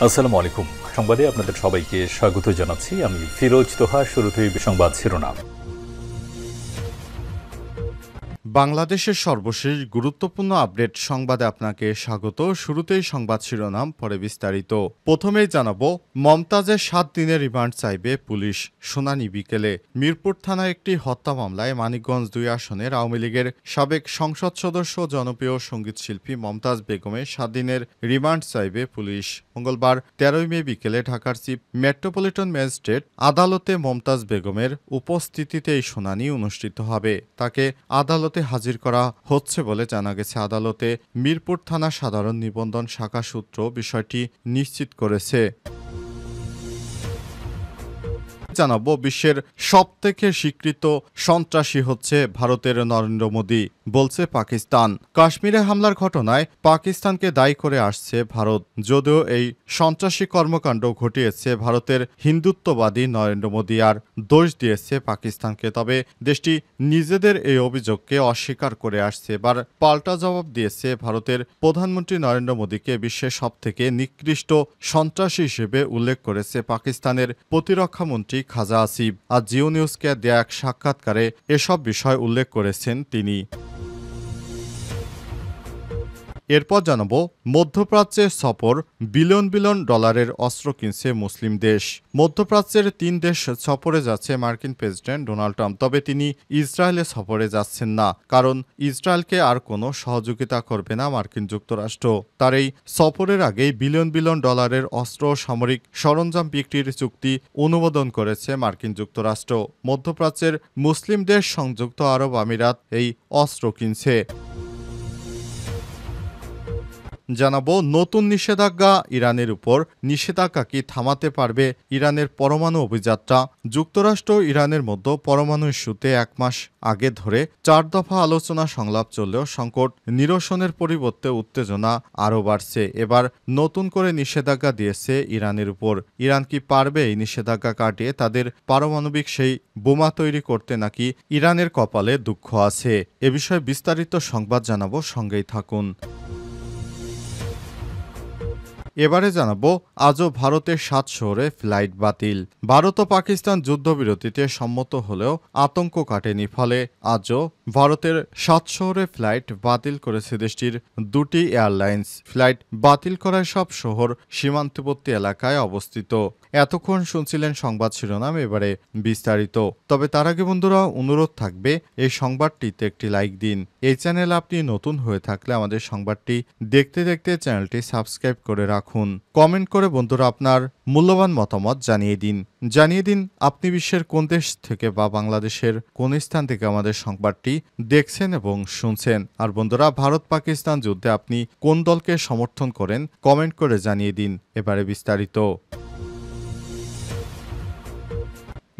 আসসালামু আলাইকুম। সংবাদে আপনাদের সবাইকে স্বাগত জানাচ্ছি। আমি ফিরোজ তোহা। শুরুতেই সংবাদ শিরোনাম। বাংলাদেশের সর্বশেষ গুরুত্বপূর্ণ আপডেট সংবাদে আপনাকে স্বাগত। শুরুতেই সংবাদ শিরোনাম, পরে বিস্তারিত। প্রথমেই জানাবো, মমতাজের ৭ দিনের রিমান্ড চাইবে পুলিশ, শুনানি বিকেলে। মিরপুর থানায় একটি হত্যা মামলায় মানিকগঞ্জ ২ আসনের আওয়ামী লীগের সাবেক সংসদ সদস্য জনপ্রিয় সঙ্গীতশিল্পী মমতাজ বেগমের ৭ দিনের রিমান্ড চাইবে পুলিশ। মঙ্গলবার ১৩ মে বিকেলে ঢাকার চিফ মেট্রোপলিটন ম্যাজিস্ট্রেট আদালতে মমতাজ বেগমের উপস্থিতিতে এই শুনানি অনুষ্ঠিত হবে। তাকে আদালতে হাজির করা হচ্ছে বলে জানা গেছে। আদালতে মিরপুর থানা সাধারণ নিবন্ধন শাখা সূত্র বিষয়টি নিশ্চিত করেছে। জানাবো, বিশ্বের সবথেকে স্বীকৃত সন্ত্রাসী হচ্ছে ভারতের নরেন্দ্র মোদী, বলছে পাকিস্তান। কাশ্মীরে হামলার ঘটনায় পাকিস্তানকে দায়ী করে আসছে ভারত, যদিও এই সন্ত্রাসী কর্মকাণ্ড ঘটিয়েছে ভারতের হিন্দুত্ববাদী নরেন্দ্র মোদী, আর দোষ দিয়েছে পাকিস্তানকে। তবে দেশটি নিজেদের এই অভিযোগকে অস্বীকার করে আসছে। এবার পাল্টা জবাব দিয়েছে ভারতের প্রধানমন্ত্রী নরেন্দ্র মোদীকে বিশ্বের সবথেকে নিকৃষ্ট সন্ত্রাসী হিসেবে উল্লেখ করেছে পাকিস্তানের প্রতিরক্ষা মন্ত্রী খাজা আসিফ। আজ জিও নিউজকে দেয়া এক সাক্ষাৎকারে এসব বিষয় উল্লেখ করেছেন তিনি। এরপর জানাবো, মধ্যপ্রাচ্যের সফর, বিলিয়ন বিলিয়ন ডলারের অস্ত্র কিনছে মুসলিম দেশ। মধ্যপ্রাচ্যের ৩ দেশ সফরে যাচ্ছে মার্কিন প্রেসিডেন্ট ডোনাল্ড ট্রাম্প। তবে তিনি ইসরায়েলে সফরে যাচ্ছেন না, কারণ ইসরায়েলকে আর কোনো সহযোগিতা করবে না মার্কিন যুক্তরাষ্ট্র। তার এই সফরের আগেই বিলিয়ন বিলিয়ন ডলারের অস্ত্র ও সামরিক সরঞ্জাম বিক্রির চুক্তি অনুমোদন করেছে মার্কিন যুক্তরাষ্ট্র। মধ্যপ্রাচ্যের মুসলিম দেশ সংযুক্ত আরব আমিরাত এই অস্ত্র কিনছে। জানাবো, নতুন নিষেধাজ্ঞা ইরানের উপর। নিষেধাজ্ঞা কি থামাতে পারবে ইরানের পরমাণু অভিযাত্রা? যুক্তরাষ্ট্র ইরানের মধ্যে পরমাণু ইস্যুতে ১ মাস আগে ধরে ৪ দফা আলোচনা সংলাপ চললেও সংকট নিরসনের পরিবর্তে উত্তেজনা আরও বাড়ছে। এবার নতুন করে নিষেধাজ্ঞা দিয়েছে ইরানের উপর। ইরান কি পারবে এই নিষেধাজ্ঞা কাটিয়ে তাদের পারমাণবিক সেই বোমা তৈরি করতে, নাকি ইরানের কপালে দুঃখ আছে? এ বিষয়ে বিস্তারিত সংবাদ জানাবো, সঙ্গেই থাকুন। এবারে জানাবো, আজও ভারতের ৭ শহরে ফ্লাইট বাতিল। ভারত ও পাকিস্তান যুদ্ধবিরতিতে সম্মত হলেও আতঙ্ক কাটেনি। ফলে আজও ভারতের ৭ শহরে ফ্লাইট বাতিল করেছে দেশটির ২টি এয়ারলাইন্স। ফ্লাইট বাতিল করায় সব শহর সীমান্তবর্তী এলাকায় অবস্থিত। এতক্ষণ শুনছিলেন সংবাদ শিরোনাম, এবারে বিস্তারিত। তবে তার আগে বন্ধুরা, অনুরোধ থাকবে এই সংবাদটিতে একটি লাইক দিন। এই চ্যানেলে আপনি নতুন হয়ে থাকলে আমাদের সংবাদটি দেখতে দেখতে চ্যানেলটি সাবস্ক্রাইব করে রাখুন। কমেন্ট করে বন্ধুরা আপনার মূল্যবান মতামত জানিয়ে দিন আপনি বিশ্বের কোন দেশ থেকে বা বাংলাদেশের কোন স্থান থেকে আমাদের সংবাদটি দেখছেন এবং শুনছেন। আর বন্ধুরা, ভারত পাকিস্তান যুদ্ধে আপনি কোন দলকে সমর্থন করেন কমেন্ট করে জানিয়ে দিন। এবারে বিস্তারিত।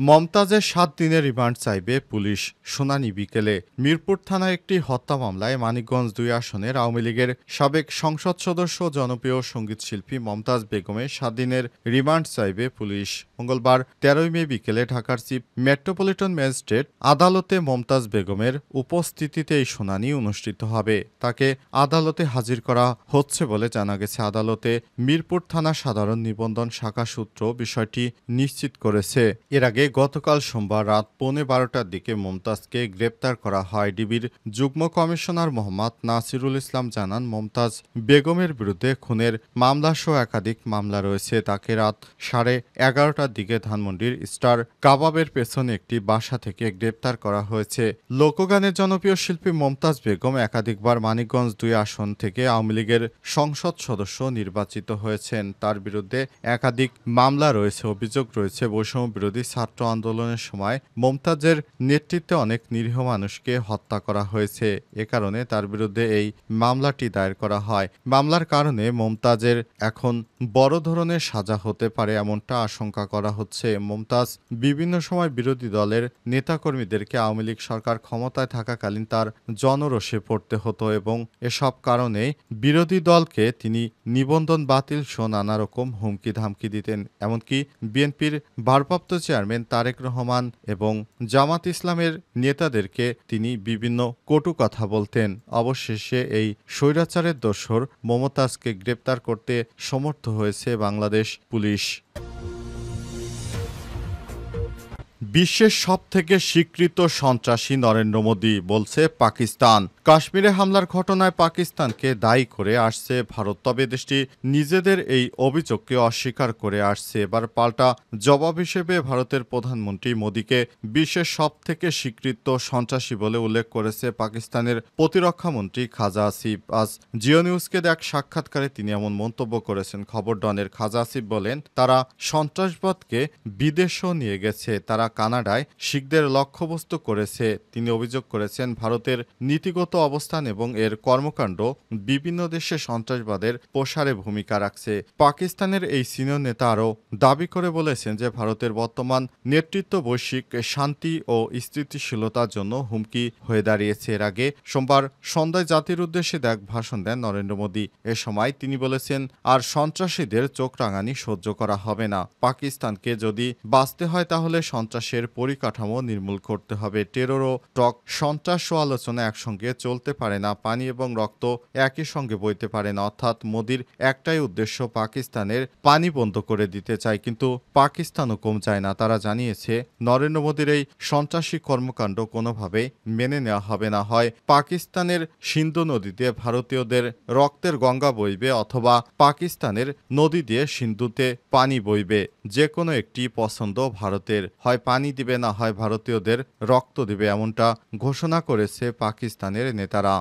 মমতাজের ৭ দিনের রিমান্ড চাইবে পুলিশ, শুনানি বিকেলে। মিরপুর থানায় একটি হত্যা মামলায় মানিকগঞ্জ ২ আসনের আওয়ামী লীগের সাবেক সংসদ সদস্য জনপ্রিয় সঙ্গীতশিল্পী মমতাজ বেগমের ৭ দিনের রিমান্ড চাইবে পুলিশ। মঙ্গলবার ১৩ মে বিকেলে ঢাকার চিফ মেট্রোপলিটন ম্যাজিস্ট্রেট আদালতে মমতাজ বেগমের উপস্থিতিতে এই শুনানি অনুষ্ঠিত হবে। তাকে আদালতে হাজির করা হচ্ছে বলে জানা গেছে। আদালতে মিরপুর থানা সাধারণ নিবন্ধন শাখা সূত্র বিষয়টি নিশ্চিত করেছে। এর আগে গতকাল সোমবার রাত ১:১২টার দিকে মমতাজকে গ্রেপ্তার করা হয়। ডিবির যুগ্ম কমিশনার মোহাম্মদ নাসিরুল ইসলাম জানান, মমতাজ বেগমের বিরুদ্ধে খুনের মামলাসহ একাধিক মামলা রয়েছে। তাকে রাত 11:30টার দিকে ধানমন্ডির স্টার কাবাবের পেছনে একটি বাসা থেকে গ্রেপ্তার করা হয়েছে। লোকগানের জনপ্রিয় শিল্পী মমতাজ বেগম একাধিকবার মানিকগঞ্জ ২ আসন থেকে আওয়ামী লীগের সংসদ সদস্য নির্বাচিত হয়েছেন। তার বিরুদ্ধে একাধিক মামলা রয়েছে। অভিযোগ রয়েছে, বৈষম্য বিরোধী ছাত্র আন্দোলনের সময় মমতাজের নেতৃত্বে অনেক নিরীহ মানুষকে হত্যা করা হয়েছে। এ কারণে তার বিরুদ্ধে এই মামলাটি দায়ের করা হয়। মামলার কারণে মমতাজের এখন বড় ধরনের সাজা হতে পারে এমনটা আশঙ্কা করা হচ্ছে। মমতাজ বিভিন্ন সময় বিরোধী দলের নেতাকর্মীদেরকে আওয়ামী লীগ সরকার ক্ষমতায় থাকাকালীন তার জনরোষে পড়তে হতো এবং এসব কারণে বিরোধী দলকে তিনি নিবন্ধন বাতিল সহ নানা রকম হুমকি ধামকি দিতেন। এমনকি বিএনপির ভারপ্রাপ্ত চেয়ারম্যান তারেক রহমান এবং জামাত ইসলামের নেতাদেরকে তিনি বিভিন্ন কটু কথা বলতেন। অবশেষে এই স্বৈরাচারের দোসর মমতাজকে গ্রেপ্তার করতে সমর্থ হয়েছে বাংলাদেশ পুলিশ। বিশ্বের সবথেকে স্বীকৃত সন্ত্রাসী নরেন্দ্র মোদি, বলছে পাকিস্তান। কাশ্মীরে হামলার ঘটনায় পাকিস্তানকে দায়ী করে আসছে ভারত, তবে দেশটি নিজেদের এই অভিযোগকে অস্বীকার করে আসছে। এবার পাল্টা জবাব হিসেবে ভারতের প্রধানমন্ত্রী মোদিকে বিশ্বের সবথেকে স্বীকৃত সন্ত্রাসী বলে উল্লেখ করেছে পাকিস্তানের প্রতিরক্ষামন্ত্রী খাজা আসিফ। আজ জিও নিউজকে এক সাক্ষাৎকারে তিনি এমন মন্তব্য করেছেন। খবর ডনের খাজা আসিফ বলেন, তারা সন্ত্রাসবাদকে বিদেশেও নিয়ে গেছে, তারা কানাডায় শিখদের লক্ষ্যবস্তু করেছে। তিনি অভিযোগ করেছেন, ভারতের নীতিগত অবস্থান এবং এর কর্মকাণ্ড বিভিন্ন দেশে সন্ত্রাসবাদের প্রসারে ভূমিকা রাখছে। পাকিস্তানের এই সিনিয়র নেতা আরও দাবি করে বলেছেন যে ভারতের বর্তমান নেতৃত্ব বৈশ্বিক শান্তি ও স্থিতিশীলতার জন্য হুমকি হয়ে দাঁড়িয়েছে। এর আগে সোমবার সন্ধ্যায় জাতির উদ্দেশ্যে এক ভাষণ দেন নরেন্দ্র মোদি। এ সময় তিনি বলেছেন, আর সন্ত্রাসীদের চোখ রাঙানি সহ্য করা হবে না। পাকিস্তানকে যদি বাঁচতে হয় তাহলে সন্ত্রাসের পরিকাঠামো নির্মূল করতে হবে। টেরর ও টক, সন্ত্রাস ও আলোচনা একসঙ্গে চলতে পারে না। পানি এবং রক্ত একই সঙ্গে বইতে পারে না। অর্থাৎ মোদির একটাই উদ্দেশ্য, পাকিস্তানের পানি বন্ধ করে দিতে চায়, কিন্তু পাকিস্তানও কম চায় না। তারা জানিয়েছে, নরেন্দ্র মোদির এই সন্ত্রাসী কর্মকাণ্ড কোনোভাবেই মেনে নেওয়া হবে না। হয় পাকিস্তানের সিন্ধু নদীতে ভারতীয়দের রক্তের গঙ্গা বইবে, অথবা পাকিস্তানের নদী দিয়ে সিন্ধুতে পানি বইবে। যে কোনো একটি পছন্দ ভারতের। হয় পানি দিবে, না হয় ভারতীয়দের রক্ত দিবে, এমনটা ঘোষণা করেছে পাকিস্তানের নেতারা।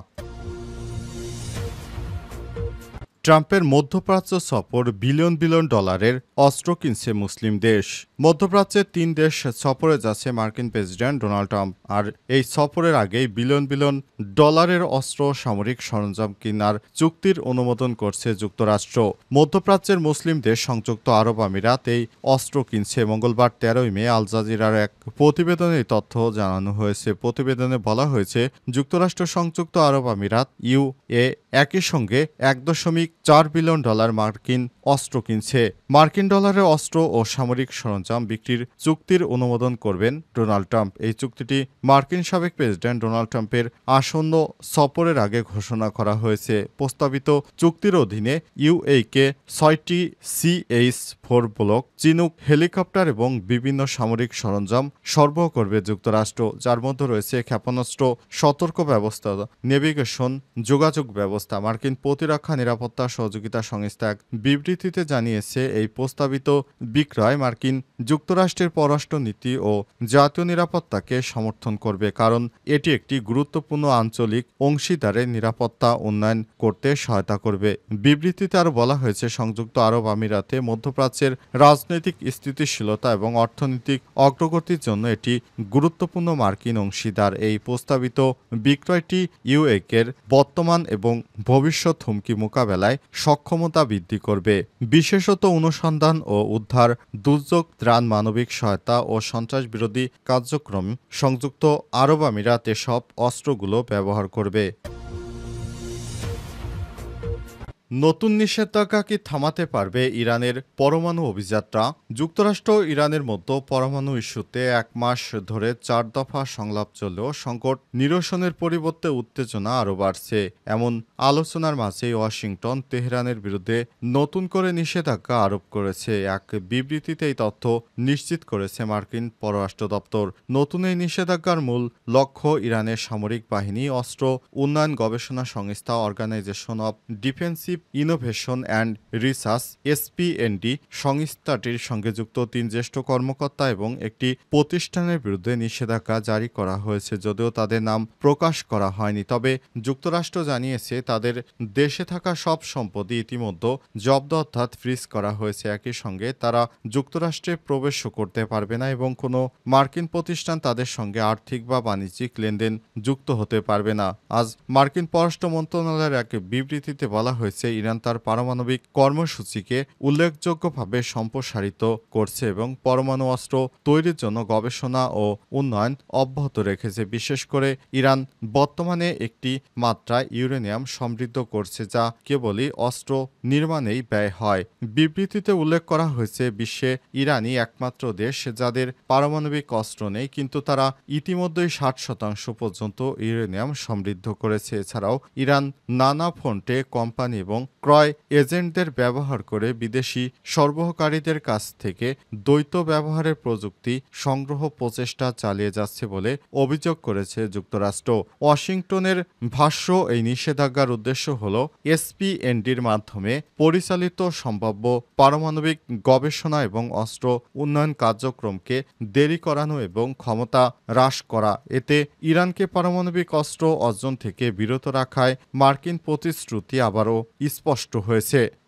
ট্রাম্পের মধ্যপ্রাচ্য সফর, বিলিয়ন বিলিয়ন ডলারের অস্ত্র কিনছে মুসলিম দেশ। মধ্যপ্রাচ্যের 3 দেশ সফরে যাচ্ছে মার্কিন প্রেসিডেন্ট ডোনাল্ড ট্রাম্প। আর এই সফরের আগেই বিলিয়ন বিলিয়ন ডলারের অস্ত্র সামরিক সরঞ্জাম কেনার চুক্তির অনুমোদন করছে যুক্তরাষ্ট্র। মধ্যপ্রাচ্যের মুসলিম দেশ সংযুক্ত আরব আমিরাত এই অস্ত্র কিনছে। মঙ্গলবার 13 মে আল জাজিরার এক প্রতিবেদনে এই তথ্য জানানো হয়েছে। প্রতিবেদনে বলা হয়েছে, যুক্তরাষ্ট্র সংযুক্ত আরব আমিরাত ইউএ একই সঙ্গে 1.4 বিলিয়ন ডলার মার্কিন অস্ত্র কিনছে। মার্কিন ডলারের অস্ত্র ও সামরিক সরঞ্জাম বিক্রির চুক্তির অনুমোদন করবেন ডোনাল্ড ট্রাম্প। এই চুক্তিটি মার্কিন সাবেক প্রেসিডেন্ট ডোনাল্ড ট্রাম্পের আসন্ন সফরের আগে ঘোষণা করা হয়েছে। প্রস্তাবিত চুক্তির অধীনে ইউএইকে 6টি CH-4 ব্লক চিনুক হেলিকপ্টার এবং বিভিন্ন সামরিক সরঞ্জাম সরবরাহ করবে যুক্তরাষ্ট্র, যার মধ্যে রয়েছে ক্ষেপণাস্ত্র, সতর্ক ব্যবস্থা, নেভিগেশন, যোগাযোগ ব্যবস্থা। মার্কিন প্রতিরক্ষা নিরাপত্তা সহযোগিতা সংস্থা এক বিবৃতিতে জানিয়েছে, এই প্রস্তাবিত বিক্রয় মার্কিন যুক্তরাষ্ট্রের পররাষ্ট্রনীতি ও জাতীয় নিরাপত্তাকে সমর্থন করবে, কারণ এটি একটি গুরুত্বপূর্ণ আঞ্চলিক অংশীদারের নিরাপত্তা উন্নয়ন করতে সহায়তা করবে। বিবৃতিতে আরও বলা হয়েছে, সংযুক্ত আরব আমিরাতে মধ্যপ্রাচ্যের রাজনৈতিক স্থিতিশীলতা এবং অর্থনৈতিক অগ্রগতির জন্য এটি গুরুত্বপূর্ণ মার্কিন অংশীদার। এই প্রস্তাবিত বিক্রয়টি ইউএকের বর্তমান এবং ভবিষ্যৎ হুমকি মোকাবেলায় সক্ষমতা বৃদ্ধি করবে, বিশেষত অনুসন্ধান ও উদ্ধার, দুর্যোগ ত্রাণ, মানবিক সহায়তা ও সন্ত্রাস বিরোধী কার্যক্রম। সংযুক্ত আরব আমিরাত এসব অস্ত্রগুলো ব্যবহার করবে। নতুন নিষেধাজ্ঞা কি থামাতে পারবে ইরানের পরমাণু অভিযাত্রা? যুক্তরাষ্ট্র ইরানের মধ্যে পরমাণু ইস্যুতে 1 মাস ধরে 4 দফা সংলাপ চললেও সংকট নিরসনের পরিবর্তে উত্তেজনা আরও বাড়ছে। এমন আলোচনার মাঝেই ওয়াশিংটন তেহরানের বিরুদ্ধে নতুন করে নিষেধাজ্ঞা আরোপ করেছে। এক বিবৃতিতে এই তথ্য নিশ্চিত করেছে মার্কিন পররাষ্ট্র দপ্তর। নতুন এই নিষেধাজ্ঞার মূল লক্ষ্য ইরানের সামরিক বাহিনী, অস্ত্র উন্নয়ন গবেষণা সংস্থা, organization of defensive innovation and research SPND সংস্থাটির সঙ্গে যুক্ত 3 জ্যেষ্ঠ কর্মকর্তা এবং একটি প্রতিষ্ঠানের বিরুদ্ধে নিষেধাজ্ঞা জারি করা হয়েছে, যদিও তাদের নাম প্রকাশ করা হয়নি। তবে যুক্তরাষ্ট্র জানিয়েছে, তাদের দেশে থাকা সব সম্পত্তি ইতিমধ্যে জব্দ অর্থাৎ ফ্রিজ করা হয়েছে। একই সঙ্গে তারা যুক্তরাষ্ট্রে প্রবেশও করতে পারবে না এবং কোনো মার্কিন প্রতিষ্ঠান তাদের সঙ্গে আর্থিক বা বাণিজ্যিক লেনদেন যুক্ত হতে পারবে না। আজ মার্কিন পররাষ্ট্র মন্ত্রণালয়ের এক বিবৃতিতে বলা হয়েছে, হয়েছে ইরান তার পারমাণবিক কর্মসূচিকে উল্লেখযোগ্যভাবে সম্প্রসারিত করছে এবং পরমাণু অস্ত্র তৈরির জন্য গবেষণা ও উন্নয়ন অব্যাহত রেখেছে। বিশেষ করে ইরান বর্তমানে একটি মাত্রায় ইউরেনিয়াম সমৃদ্ধ করছে, যা কেবলই অস্ত্র নির্মাণেই ব্যয় হয়। বিবৃতিতে উল্লেখ করা হয়েছে, বিশ্বে ইরানই একমাত্র দেশ যাদের পারমাণবিক অস্ত্র নেই, কিন্তু তারা ইতিমধ্যেই 60% পর্যন্ত ইউরেনিয়াম সমৃদ্ধ করেছে। এছাড়াও ইরান নানা ফ্রন্টে কোম্পানি এবং ক্রয় এজেন্টদের ব্যবহার করে বিদেশি সরবরাহকারীদের কাছ থেকে দ্বৈত ব্যবহারের প্রযুক্তি সংগ্রহ প্রচেষ্টা চালিয়ে যাচ্ছে বলে অভিযোগ করেছে যুক্তরাষ্ট্র। ওয়াশিংটনের ভাষ্য, এই নিষেধাজ্ঞার উদ্দেশ্য হল এসপিএনডির মাধ্যমে পরিচালিত সম্ভাব্য পারমাণবিক গবেষণা এবং অস্ত্র উন্নয়ন কার্যক্রমকে দেরি করানো এবং ক্ষমতা হ্রাস করা। এতে ইরানকে পারমাণবিক অস্ত্র অর্জন থেকে বিরত রাখায় মার্কিন প্রতিশ্রুতি আবারও স্পষ্ট হয়েছে।